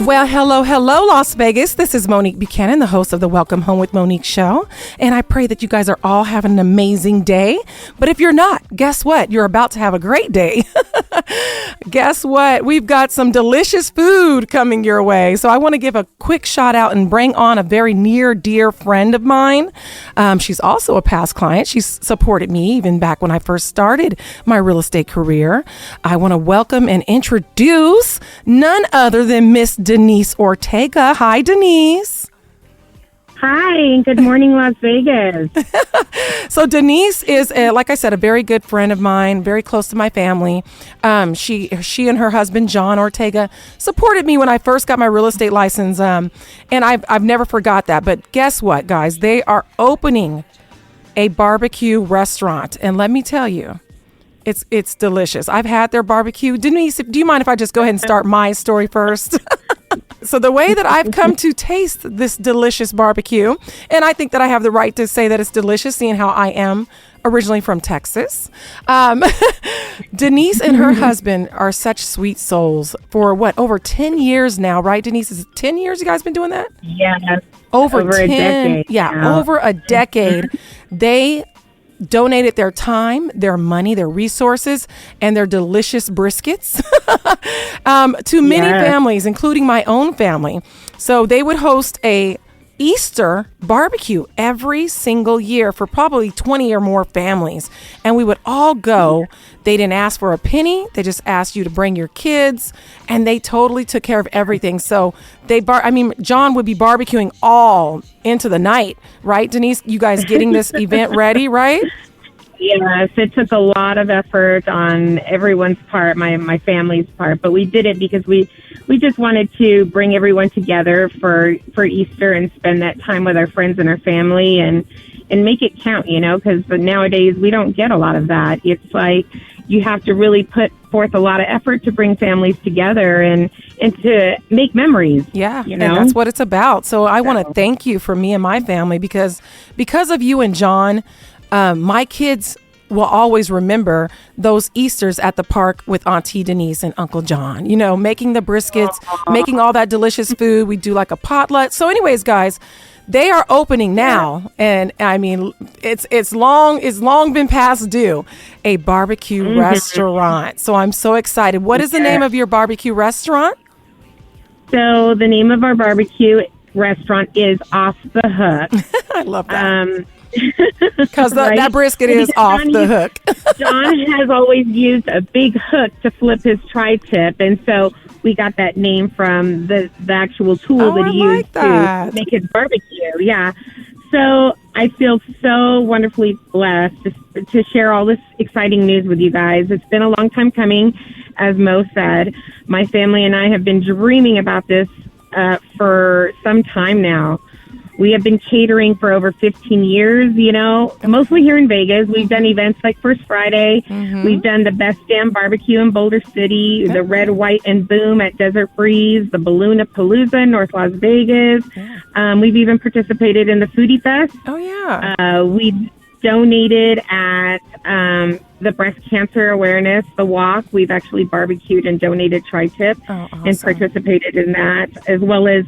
Well, hello, Las Vegas. This is Monique Buchanan, the host of the Welcome Home with Monique show. And I pray that you guys are all having an amazing day. But if you're not, guess what? You're about to have a great day. Guess what? We've got some delicious food coming your way. So I want to give a quick shout out and bring on a very near, dear friend of mine. She's also a past client. She's supported me even back when I first started my real estate career. I want to welcome and introduce none other than Miss Denise Ortega. Hi, Denise. Hi, good morning, Las Vegas. So Denise is, like I said, a very good friend of mine, very close to my family. She and her husband, John Ortega, supported me when I first got my real estate license, and I've never forgot that. But guess what, guys? They are opening a barbecue restaurant, and let me tell you, it's delicious. I've had their barbecue. Denise, do you mind if I just go ahead and start my story first? So the way that I've come to taste this delicious barbecue, and I think that I have the right to say that it's delicious, seeing how I am originally from Texas. Denise and her husband are such sweet souls for over 10 years now, right? Denise, is it 10 years you guys been doing that? Yes. Over 10, a decade. Yeah, now. over a decade. They donated their time, their money, their resources, and their delicious briskets to many families, including my own family. So they would host a Easter barbecue every single year for probably 20 or more families. And we would all go. They didn't ask for a penny. They just asked you to bring your kids, and they totally took care of everything. So John would be barbecuing all into the night, right, Denise? You guys getting this event ready, right? Yes, it took a lot of effort on everyone's part, my family's part, but we did it because we just wanted to bring everyone together for Easter and spend that time with our friends and our family and make it count, because nowadays we don't get a lot of that. It's like you have to really put forth a lot of effort to bring families together and to make memories. Yeah, and that's what it's about. So I want to thank you for me and my family because of you and John, my kids will always remember those Easters at the park with Auntie Denise and Uncle John, making the briskets, making all that delicious food. We do like a potluck. So anyways, guys, they are opening now. And I mean, it's long been past due, a barbecue restaurant. So I'm so excited. What is the name of your barbecue restaurant? So the name of our barbecue restaurant is Off the Hook. I love that. Because that brisket is off the hook. John has always used a big hook to flip his tri-tip, and so we got that name from the actual tool that he used to make his barbecue. Yeah. So I feel so wonderfully blessed to share all this exciting news with you guys. It's been a long time coming, as Mo said. My family and I have been dreaming about this for some time now. We have been catering for over 15 years, mostly here in Vegas. We've done events like First Friday. We've done the Best Damn Barbecue in Boulder City, the Red, White, and Boom at Desert Breeze, the Balloon-a-Palooza in North Las Vegas. We've even participated in the Foodie Fest. Oh, yeah. We donated at the Breast Cancer Awareness, the walk. We've actually barbecued and donated tri-tip and participated in that, as well as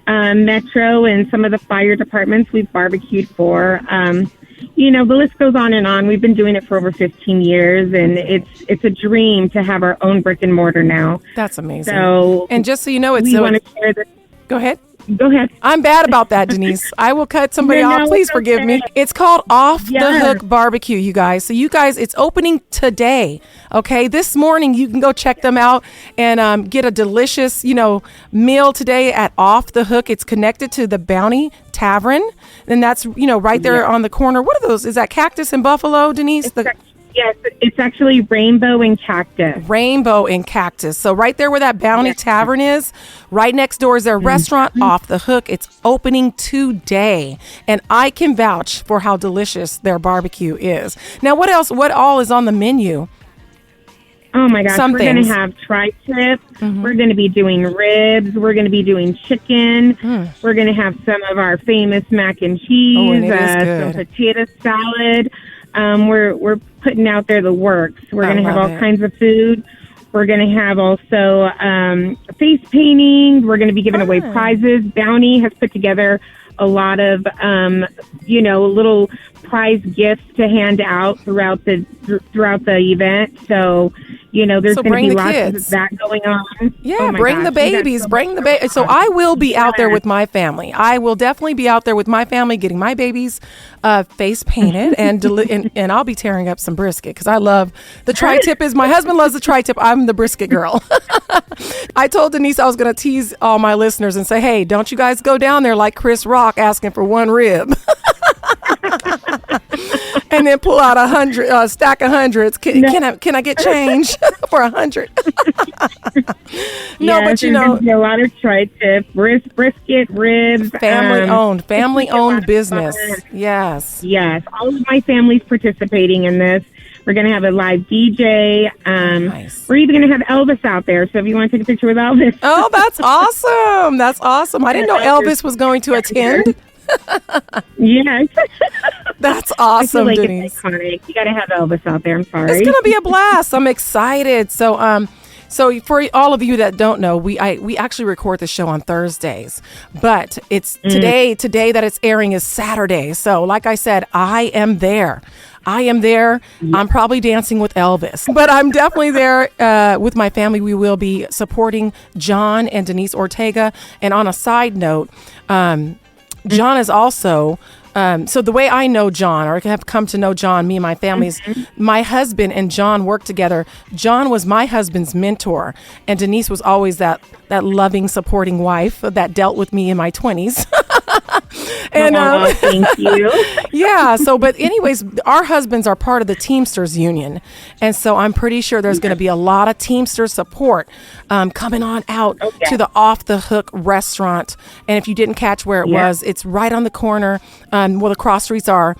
Metro and some of the fire departments we've barbecued for. The list goes on and on. We've been doing it for over 15 years, and it's a dream to have our own brick and mortar now. That's amazing. So, and just so you know, we want to share this. Go ahead. Go ahead. I'm bad about that, Denise. I will cut somebody off. Please forgive me. It's called Off the Hook Barbecue, you guys. So you guys, it's opening today. Okay. This morning, you can go check them out and get a delicious, meal today at Off the Hook. It's connected to the Bounty Tavern. And that's, right there on the corner. What are those? Is that Cactus and Buffalo, Denise? Yes, it's actually Rainbow and Cactus. Rainbow and Cactus. So right there where that Bounty Tavern is, right next door is their restaurant, Off the Hook. It's opening today. And I can vouch for how delicious their barbecue is. Now, what else? What all is on the menu? Oh, my gosh. We're going to have tri-tip. We're going to be doing ribs. We're going to be doing chicken. We're going to have some of our famous mac and cheese, some potato salad. We're putting out there the works. We're going to have all kinds of food. We're going to have also face painting. We're going to be giving away prizes. Bounty has put together a lot of, little prize gifts to hand out throughout the event. So, there's going to be lots of that going on. Yeah, bring the babies, bring the babies. So I will be out there with my family. I will definitely be out there with my family getting my babies face painted and I'll be tearing up some brisket because I love the tri-tip. My husband loves the tri-tip. I'm the brisket girl. I told Denise I was going to tease all my listeners and say, hey, don't you guys go down there like Chris Rock asking for one rib. And then pull out a stack of hundreds. Can I get change for 100? No, but a lot of tri-tip, brisket, ribs, family owned business. Yes, all of my family's participating in this. We're going to have a live DJ. Nice. We're even going to have Elvis out there. So if you want to take a picture with Elvis. Oh, that's awesome. That's awesome. I didn't know Elvis was going to attend. Yes. That's awesome, I feel like Denise. It's iconic. You got to have Elvis out there. I'm sorry. It's going to be a blast. I'm excited. So for all of you that don't know, we actually record the show on Thursdays, but it's today that it's airing is Saturday. So like I said, I am there. I'm probably dancing with Elvis, but I'm definitely there with my family. We will be supporting John and Denise Ortega. And on a side note, John is also, so the way I know John, or have come to know John, me and my family, is my husband and John worked together. John was my husband's mentor, and Denise was always that loving, supporting wife that dealt with me in my 20s. And thank you. Yeah. So, but anyways, our husbands are part of the Teamsters Union, and so I'm pretty sure there's going to be a lot of Teamsters support coming on out to the Off the Hook restaurant. And if you didn't catch where it was, it's right on the corner. The cross streets are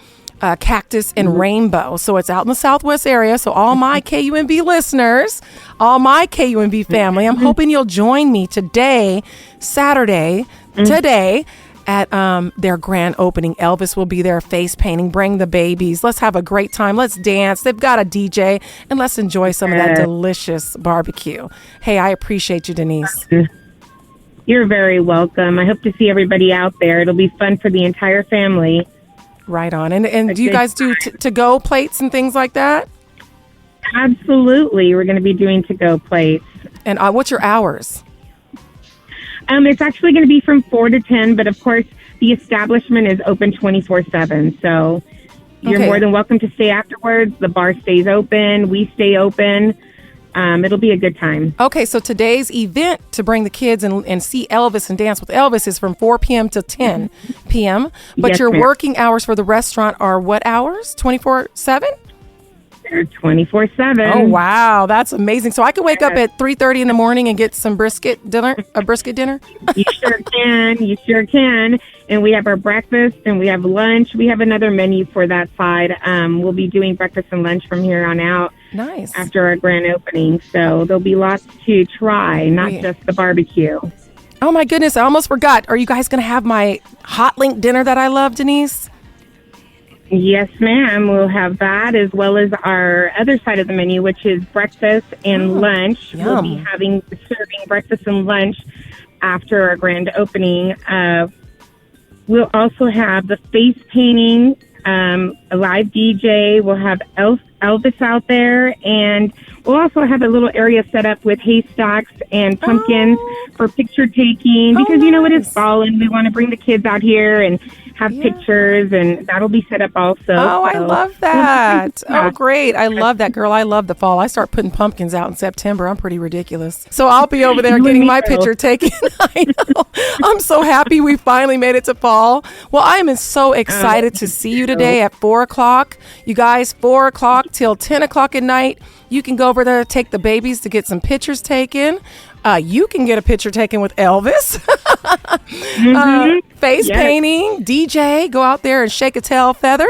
Cactus and Rainbow. So it's out in the Southwest area. So all my KUMB listeners, all my KUMB family, I'm hoping you'll join me today, Saturday, at their grand opening. Elvis will be there face painting. Bring the babies. Let's have a great time. Let's dance. They've got a DJ, and let's enjoy some of that delicious barbecue. Hey, I appreciate you, Denise. You're very welcome. I hope to see everybody out there. It'll be fun for the entire family. Right on. And do you guys do to-go plates and things like that? Absolutely. We're going to be doing to-go plates. And what's your hours? It's actually going to be from 4 to 10, but of course the establishment is open 24/7. So you're more than welcome to stay afterwards. The bar stays open. We stay open. It'll be a good time. Okay, so today's event to bring the kids and see Elvis and dance with Elvis is from 4 p.m. to 10 p.m. But your working hours for the restaurant are what hours? 24/7? 24/7. Oh, wow. That's amazing. So I could wake up at 3:30 in the morning and get some brisket dinner? You sure can. And we have our breakfast and we have lunch. We have another menu for that side. We'll be doing breakfast and lunch from here on out. Nice. After our grand opening. So there'll be lots to try, not just the barbecue. Oh, my goodness. I almost forgot. Are you guys going to have my hot link dinner that I love, Denise? Yes, ma'am. We'll have that as well as our other side of the menu, which is breakfast and lunch. Yum. We'll be serving breakfast and lunch after our grand opening. We'll also have the face painting, a live DJ. We'll have Elvis out there, and we'll also have a little area set up with haystacks and pumpkins for picture taking because, it is fall and we want to bring the kids out here and have pictures, and that'll be set up also. Oh, I love that. Oh, great. I love that, girl. I love the fall. I start putting pumpkins out in September. I'm pretty ridiculous. So I'll be over there getting my picture taken. I know. I'm so happy we finally made it to fall. Well, I am so excited to see you today at 4 o'clock. You guys, 4 o'clock till 10 o'clock at night. You can go over there, take the babies to get some pictures taken. You can get a picture taken with Elvis. Face painting, DJ, go out there and shake a tail feather.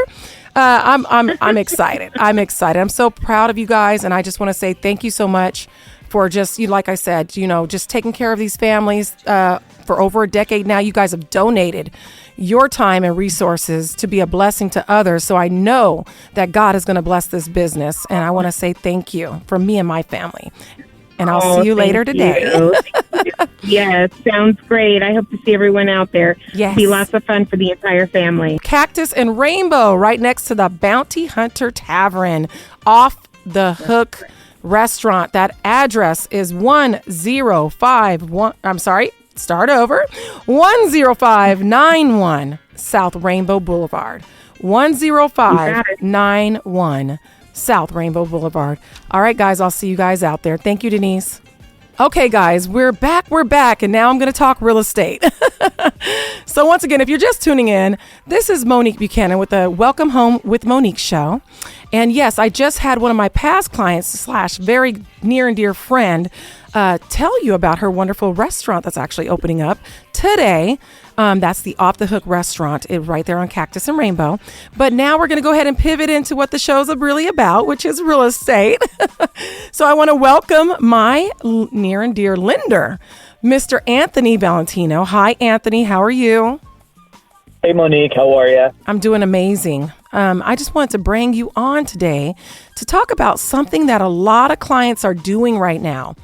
I'm excited. I'm excited. I'm so proud of you guys, and I just want to say thank you so much for just, like I said, just taking care of these families for over a decade now. You guys have donated your time and resources to be a blessing to others. So I know that God is going to bless this business, and I want to say thank you from me and my family. and I'll see you later today. Yes, sounds great. I hope to see everyone out there. Yes. Be lots of fun for the entire family. Cactus and Rainbow, right next to the Bounty Hunter Tavern, Off the Hook Restaurant. That address is 1051. I'm sorry. Start over. 10591 South Rainbow Boulevard. 10591 South Rainbow Boulevard. All right, guys, I'll see you guys out there. Thank you, Denise. Okay, guys, we're back, and now I'm going to talk real estate. So once again, if you're just tuning in, this is Monique Buchanan with the Welcome Home with Monique show. And yes, I just had one of my past clients / very near and dear friend tell you about her wonderful restaurant that's actually opening up today. That's the Off the Hook restaurant right there on Cactus and Rainbow. But now we're going to go ahead and pivot into what the show's really about, which is real estate. So I want to welcome my near and dear lender, Mr. Anthony Valentino. Hi, Anthony. How are you? Hey, Monique. How are you? I'm doing amazing. I just wanted to bring you on today to talk about something that a lot of clients are doing right now.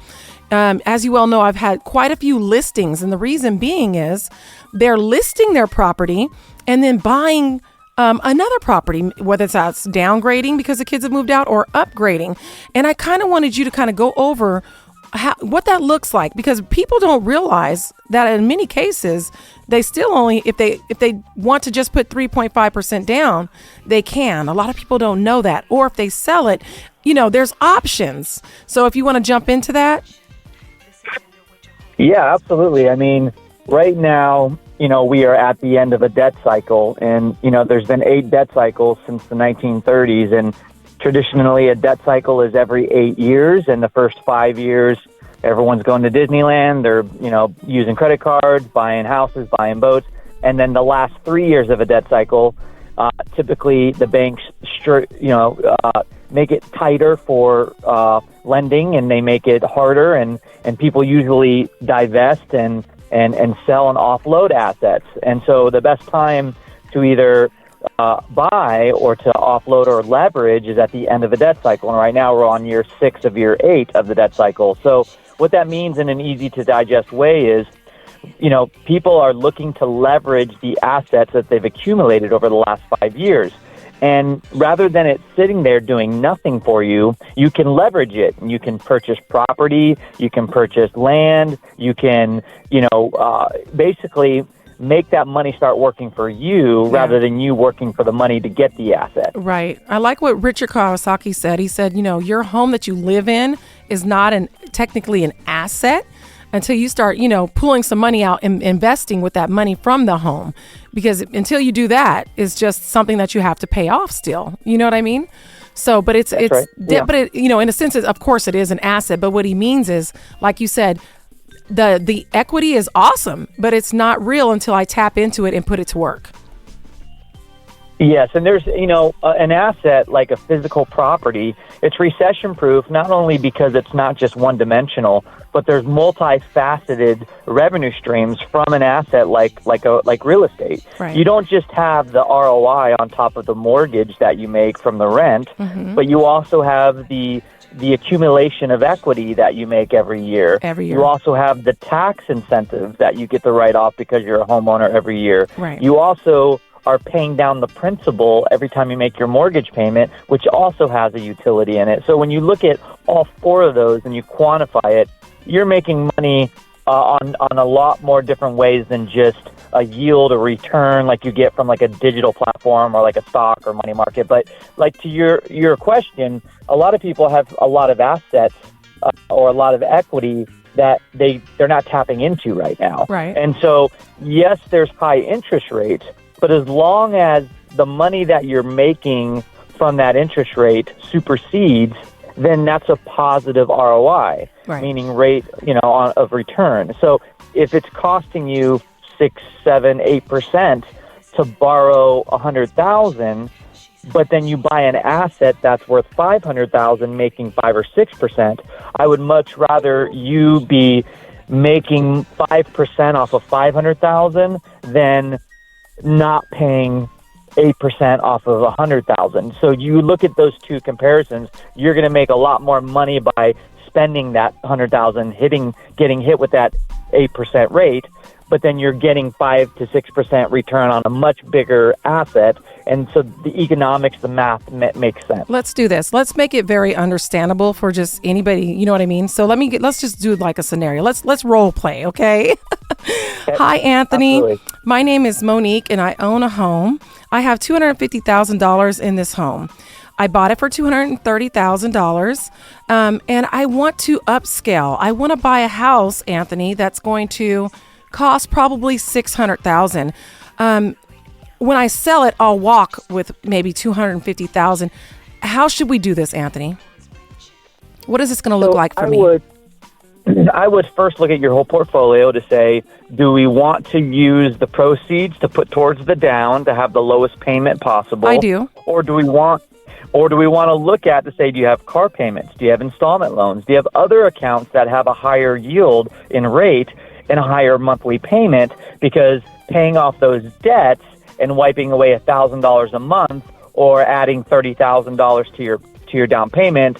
As you well know, I've had quite a few listings, and the reason being is they're listing their property and then buying another property, whether that's downgrading because the kids have moved out or upgrading. And I kind of wanted you to kind of go over what that looks like, because people don't realize that in many cases they still only, if they want to just put 3.5% down, they can. A lot of people don't know that. Or if they sell it, there's options. So if you want to jump into that. Yeah, absolutely. I mean, right now, we are at the end of a debt cycle, and, there's been 8 debt cycles since the 1930s, and traditionally a debt cycle is every 8 years, and the first 5 years, everyone's going to Disneyland, they're, using credit cards, buying houses, buying boats, and then the last 3 years of a debt cycle, typically the banks, make it tighter for lending, and they make it harder, and people usually divest and sell and offload assets. And so the best time to either buy or to offload or leverage is at the end of a debt cycle. And right now we're on year 6 of year 8 of the debt cycle. So what that means in an easy to digest way is, people are looking to leverage the assets that they've accumulated over the last 5 years. And rather than it sitting there doing nothing for you, you can leverage it. You can purchase property, you can purchase land, you can, basically make that money start working for you rather than you working for the money to get the asset. Right. I like what Richard Kawasaki said. He said, your home that you live in is not technically an asset until you start, pulling some money out and investing with that money from the home. Because until you do that, it's just something that you have to pay off still. You know what I mean? So, but it's right. Yeah. But it, in a sense, of course it is an asset. But what he means is, like you said, the equity is awesome, but it's not real until I tap into it and put it to work. Yes, and there's, an asset like a physical property, it's recession proof, not only because it's not just one dimensional, but there's multifaceted revenue streams from an asset like real estate. Right. You don't just have the ROI on top of the mortgage that you make from the rent, but you also have the accumulation of equity that you make every year. You also have the tax incentive that you get to write off because you're a homeowner every year. Right. You also are paying down the principal every time you make your mortgage payment, which also has a utility in it. So when you look at all 4 of those and you quantify it, you're making money on a lot more different ways than just a yield or return like you get from like a digital platform or like a stock or money market. But like to your question, a lot of people have a lot of assets or a lot of equity that they're not tapping into right now. Right. And so, yes, there's high interest rates, but as long as the money that you're making from that interest rate supersedes, then that's a positive ROI, meaning rate, of return. So if it's costing you 6, 7, 8% to borrow $100,000, but then you buy an asset that's worth $500,000, making 5 or 6%, I would much rather you be making 5% off of $500,000 than not paying 8% off of 100,000. So you look at those two comparisons, you're going to make a lot more money by spending that 100,000, getting hit with that 8% rate, but then you're getting 5 to 6% return on a much bigger asset. And so the economics, the math makes sense. Let's do this. Let's make it very understandable for just anybody. You know what I mean? So let's just do like a scenario. Let's role play, okay? Hi, Anthony. Absolutely. My name is Monique, and I own a home. I have $250,000 in this home. I bought it for $230,000, and I want to upscale. I want to buy a house, Anthony, that's going to cost probably $600,000. When I sell it, I'll walk with maybe $250,000. How should we do this, Anthony? What is this going to look like for me? I would first look at your whole portfolio to say, do we want to use the proceeds to put towards the down to have the lowest payment possible? I do. Or do we want to look at to say, do you have car payments? Do you have installment loans? Do you have other accounts that have a higher yield in rate and a higher monthly payment? Because paying off those debts and wiping away $1,000 a month or adding $30,000 to your down payment,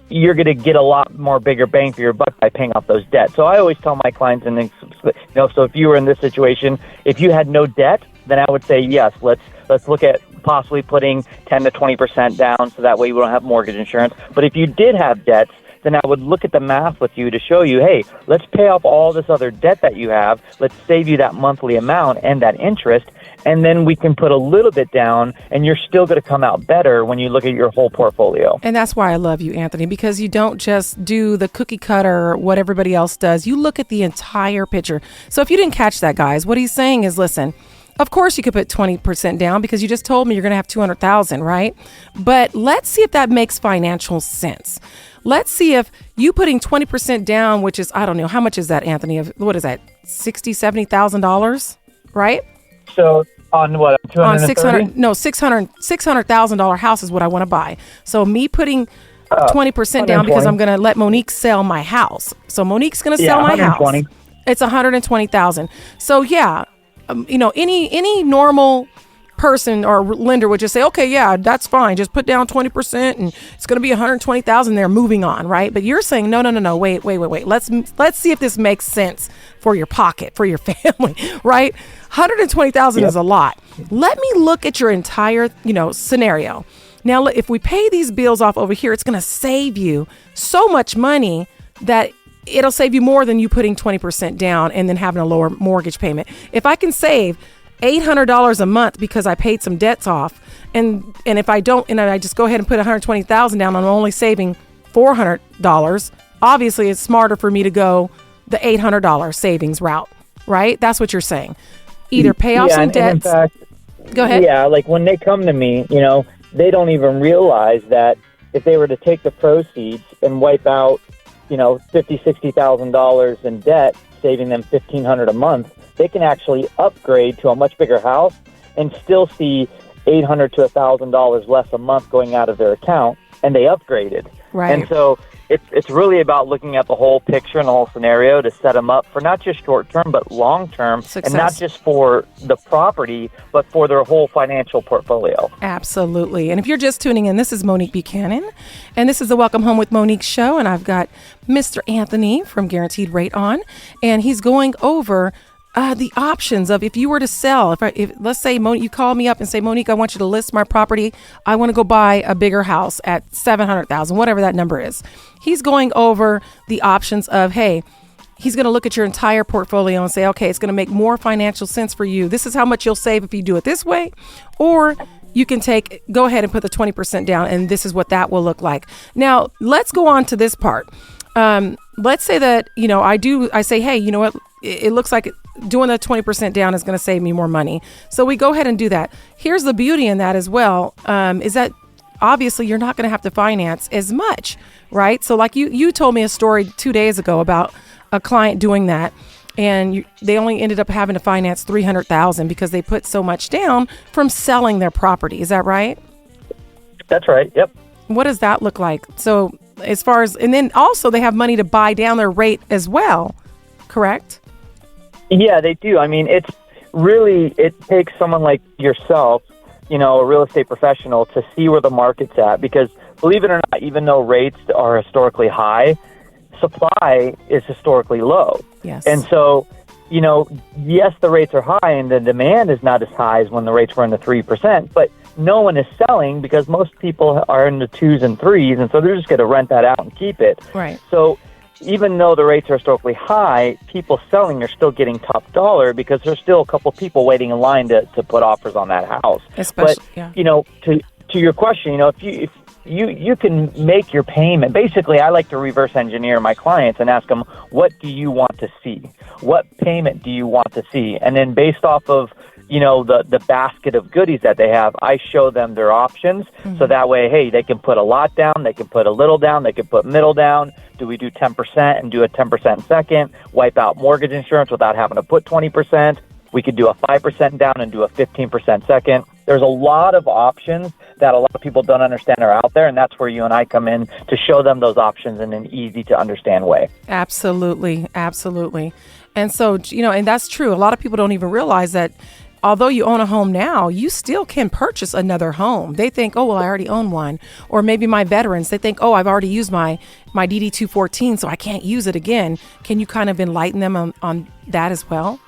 you're going to get a lot more bigger bang for your buck by paying off those debts. So I always tell my clients, so if you were in this situation, if you had no debt, then I would say, yes, let's look at possibly putting 10 to 20% down so that way we don't have mortgage insurance. But if you did have debts, then I would look at the math with you to show you, hey, let's pay off all this other debt that you have. Let's save you that monthly amount and that interest. And then we can put a little bit down, and you're still going to come out better when you look at your whole portfolio. And that's why I love you, Anthony, because you don't just do the cookie cutter, what everybody else does. You look at the entire picture. So if you didn't catch that, guys, what he's saying is, listen, of course you could put 20% down because you just told me you're going to have 200,000, right? But let's see if that makes financial sense. Let's see if you putting 20% down, which is, I don't know, how much is that, Anthony? What is that? $60,000, $70,000, right? So on what? On $600,000 house is what I want to buy. So me putting 20% down because I'm going to let Monique sell my house. So Monique's going to sell my house. It's $120,000. So yeah, any normal person or lender would just say, okay, yeah, that's fine. Just put down 20% and it's going to be $120,000. They're moving on, right? But you're saying, no, wait. Let's see if this makes sense for your pocket, for your family, right? $120,000 is a lot. Let me look at your entire, scenario. Now, if we pay these bills off over here, it's going to save you so much money that it'll save you more than you putting 20% down and then having a lower mortgage payment. If I can save $800 a month because I paid some debts off, and if I don't, and I just go ahead and put $120,000 down, I'm only saving $400. Obviously, it's smarter for me to go the $800 savings route, right? That's what you're saying. Either pay off some debts. In fact, go ahead. Yeah, like when they come to me, they don't even realize that if they were to take the proceeds and wipe out, $50,000, $60,000 in debt, saving them $1,500 a month, they can actually upgrade to a much bigger house and still see $800 to $1,000 less a month going out of their account, and they upgraded. Right. And so it's really about looking at the whole picture and the whole scenario to set them up for not just short term, but long term, and not just for the property, but for their whole financial portfolio. Absolutely. And if you're just tuning in, this is Monique Buchanan, and this is the Welcome Home with Monique show, and I've got Mr. Anthony from Guaranteed Rate on, and he's going over the options of if you were to sell. If let's say you call me up and say, Monique, I want you to list my property. I want to go buy a bigger house at $700,000, whatever that number is. He's going over the options of, hey, he's going to look at your entire portfolio and say, okay, it's going to make more financial sense for you. This is how much you'll save if you do it this way, or you can go ahead and put the 20% down, and this is what that will look like. Now, let's go on to this part. Let's say that, I say, hey, you know what? It looks like doing the 20% down is going to save me more money. So we go ahead and do that. Here's the beauty in that as well, is that obviously you're not going to have to finance as much, right? So like you told me a story 2 days ago about a client doing that, and they only ended up having to finance $300,000 because they put so much down from selling their property. Is that right? That's right. Yep. What does that look like? So as far as, and then also they have money to buy down their rate as well, correct? Yeah, they do. I mean, it takes someone like yourself, a real estate professional, to see where the market's at. Because believe it or not, even though rates are historically high, supply is historically low. Yes. And so, yes, the rates are high and the demand is not as high as when the rates were in the 3%, but no one is selling because most people are in the 2s and 3s, and so they're just going to rent that out and keep it. Right. So even though the rates are historically high, people selling are still getting top dollar because there's still a couple people waiting in line to put offers on that house. Especially, to your question, if you can make your payment. Basically, I like to reverse engineer my clients and ask them, what do you want to see? What payment do you want to see? And then based off of, the basket of goodies that they have, I show them their options. Mm-hmm. So that way, hey, they can put a lot down, they can put a little down, they can put middle down. Do we do 10% and do a 10% second? Wipe out mortgage insurance without having to put 20%. We could do a 5% down and do a 15% second. There's a lot of options that a lot of people don't understand are out there, and that's where you and I come in to show them those options in an easy to understand way. Absolutely. Absolutely. And so, and that's true. A lot of people don't even realize that although you own a home now, you still can purchase another home. They think, oh, well, I already own one. Or maybe my veterans, they think, oh, I've already used my DD-214, so I can't use it again. Can you kind of enlighten them on that as well?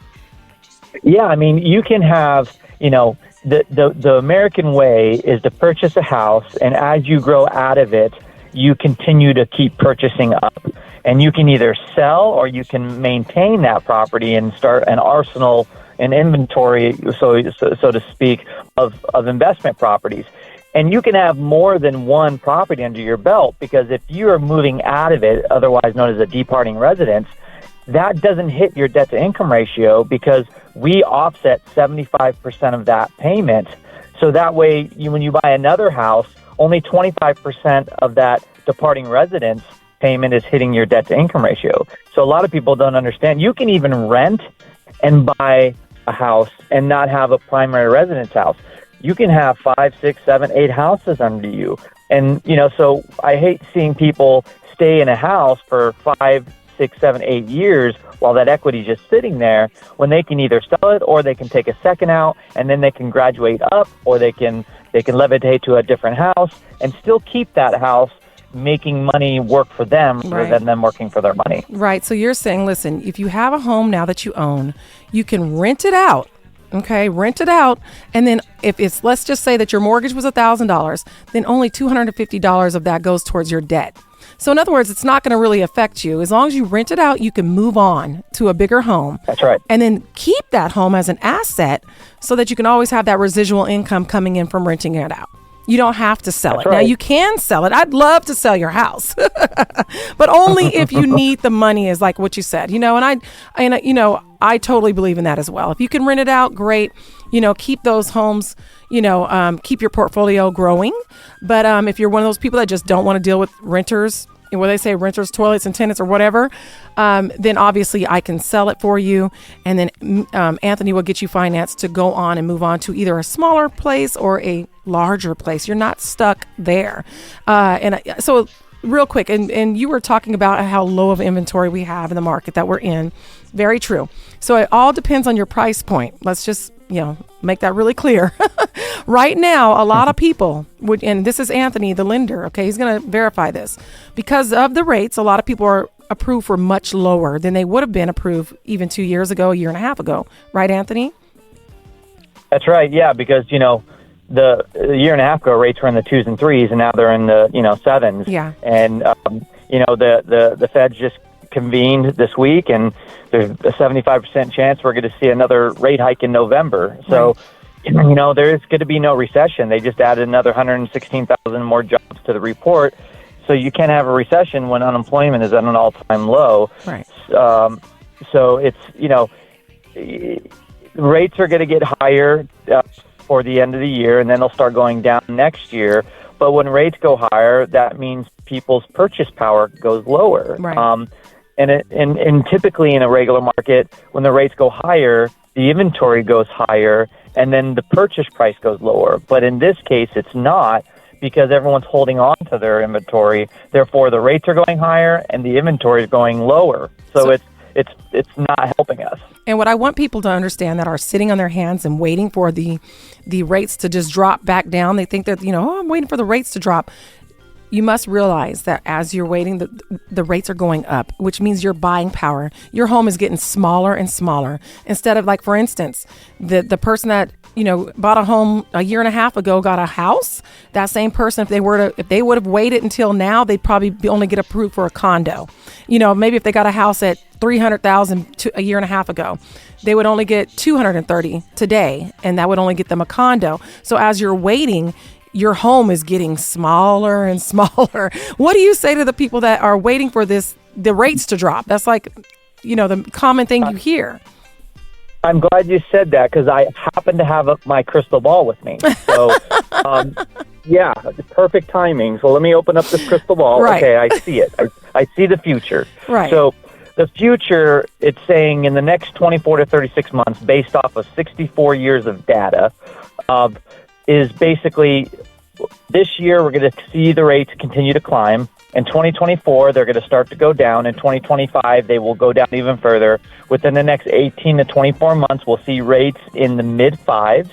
Yeah, I mean, you can have, the American way is to purchase a house, and as you grow out of it, you continue to keep purchasing up. And you can either sell or you can maintain that property and start an arsenal, an inventory, so to speak, of investment properties. And you can have more than one property under your belt, because if you are moving out of it, otherwise known as a departing residence, that doesn't hit your debt to income ratio because we offset 75% of that payment. So that way, when you buy another house, only 25% of that departing residence payment is hitting your debt to income ratio. So a lot of people don't understand. You can even rent and buy a house and not have a primary residence house. You can have 5, 6, 7, 8 houses under you. And, so I hate seeing people stay in a house for 5, 6, 7, 8 years while that equity is just sitting there, when they can either sell it or they can take a second out and then they can graduate up, or they can levitate to a different house and still keep that house making money work for them rather than them working for their money. Right. So you're saying, listen, if you have a home now that you own, you can rent it out. Okay, rent it out. And then if it's, let's just say that your mortgage was $1,000, then only $250 of that goes towards your debt. So in other words, it's not going to really affect you. As long as you rent it out, you can move on to a bigger home. That's right. And then keep that home as an asset so that you can always have that residual income coming in from renting it out. You don't have to sell it. Right. Now, you can sell it. I'd love to sell your house, but only if you need the money, is like what you said, and I totally believe in that as well. If you can rent it out, great. Keep those homes, keep your portfolio growing. But if you're one of those people that just don't want to deal with renters, where they say renters, toilets, and tenants or whatever, then obviously I can sell it for you. And then Anthony will get you financed to go on and move on to either a smaller place or a larger place. You're not stuck there. So real quick, and you were talking about how low of inventory we have in the market that we're in. Very true. So it all depends on your price point. Let's just make that really clear. Right now, a lot of people would, and this is Anthony, the lender, okay, he's going to verify this. Because of the rates, a lot of people are approved for much lower than they would have been approved even 2 years ago, a year and a half ago. Right, Anthony? That's right, yeah, because, the year and a half ago, rates were in the 2s and 3s, and now they're in the, 7s. Yeah. And, the Fed just convened this week, and there's a 75% chance we're going to see another rate hike in November. So, there is going to be no recession. They just added another 116,000 more jobs to the report. So you can't have a recession when unemployment is at an all-time low. Right. So it's, rates are going to get higher for the end of the year, and then they'll start going down next year. But when rates go higher, that means people's purchase power goes lower. Right. And typically in a regular market, when the rates go higher, the inventory goes higher, and then the purchase price goes lower. But in this case, it's not, because everyone's holding on to their inventory. Therefore, the rates are going higher and the inventory is going lower. So it's not helping us. And what I want people to understand that are sitting on their hands and waiting for the rates to just drop back down, they think that, I'm waiting for the rates to drop. you must realize that as you're waiting, the rates are going up, which means your buying power, your home is getting smaller and smaller. Instead of, like, for instance, the person that, bought a home a year and a half ago, got a house. That same person, if they would have waited until now, they'd probably only get approved for a condo. Maybe if they got a house at $300,000 a year and a half ago, they would only get $230 today, and that would only get them a condo. So as you're waiting, your home is getting smaller and smaller. What do you say to the people that are waiting for the rates to drop? That's like, the common thing you hear. I'm glad you said that, because I happen to have my crystal ball with me. So, yeah, perfect timing. So let me open up this crystal ball. Right. Okay, I see it. I see the future. Right. So the future, it's saying in the next 24 to 36 months, based off of 64 years of data, is basically this year we're going to see the rates continue to climb. In 2024, they're going to start to go down. In 2025, they will go down even further. Within the next 18 to 24 months, we'll see rates in the mid-fives.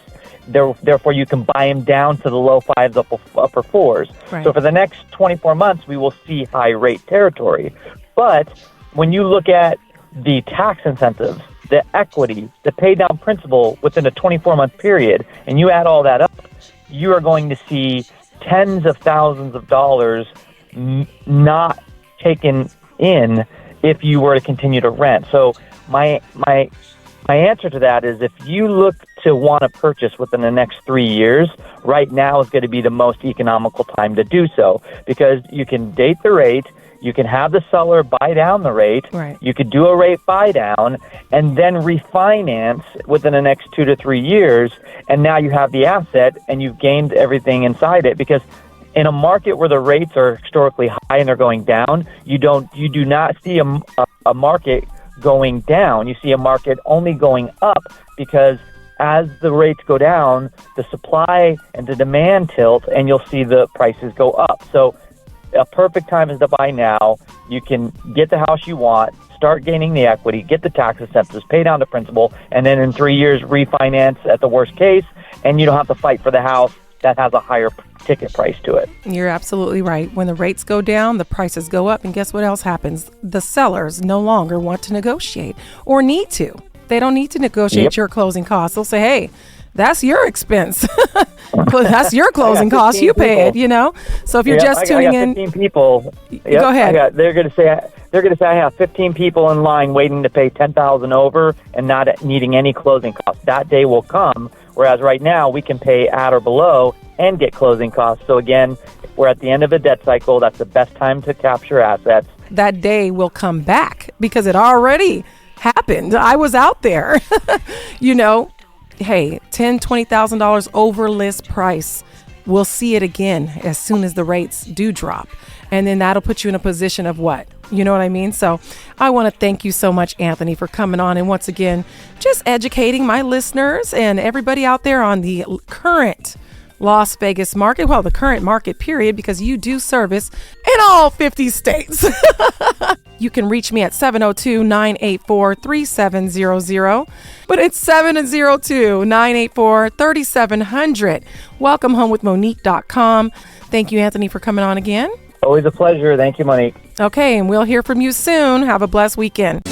Therefore, you can buy them down to the low fives, upper fours. Right. So for the next 24 months, we will see high rate territory. But when you look at the tax incentives, the equity, the pay down principal within a 24-month period, and you add all that up, you are going to see tens of thousands of dollars not taken in if you were to continue to rent. So my answer to that is, if you look to want to purchase within the next 3 years, right now is going to be the most economical time to do so, because you can date the rate, you can have the seller buy down the rate, right. You could do a rate buy down and then refinance within the next 2 to 3 years, and now you have the asset and you've gained everything inside it. Because in a market where the rates are historically high and they're going down, you do not see a market going down. You see a market only going up, because as the rates go down, the supply and the demand tilt, and you'll see the prices go up. So a perfect time is to buy now. You can get the house you want, start gaining the equity, get the tax incentives, pay down the principal, and then in 3 years refinance at the worst case, and you don't have to fight for the house that has a higher ticket price to it. You're absolutely right. When the rates go down, the prices go up, and guess what else happens? The sellers no longer want to negotiate or need to. They don't need to negotiate your closing costs. They'll say, hey, that's your expense. That's your closing costs. You pay it, So if you're just tuning in, 15 people. Go ahead. They're going to say I have 15 people in line waiting to pay $10,000 over and not needing any closing costs. That day will come. Whereas right now we can pay at or below and get closing costs. So again, we're at the end of a debt cycle. That's the best time to capture assets. That day will come back because it already happened. I was out there. Hey, $10,000, $20,000 over list price. We'll see it again as soon as the rates do drop. And then that'll put you in a position of what? You know what I mean? So I want to thank you so much, Anthony, for coming on. And once again, just educating my listeners and everybody out there on the current Las Vegas market. Well, the current market period, because you do service in all 50 states. You can reach me at 702-984-3700, but it's 702-984-3700. Welcome home with Monique.com. Thank you, Anthony, for coming on again. Always a pleasure. Thank you, Monique. Okay, and we'll hear from you soon. Have a blessed weekend.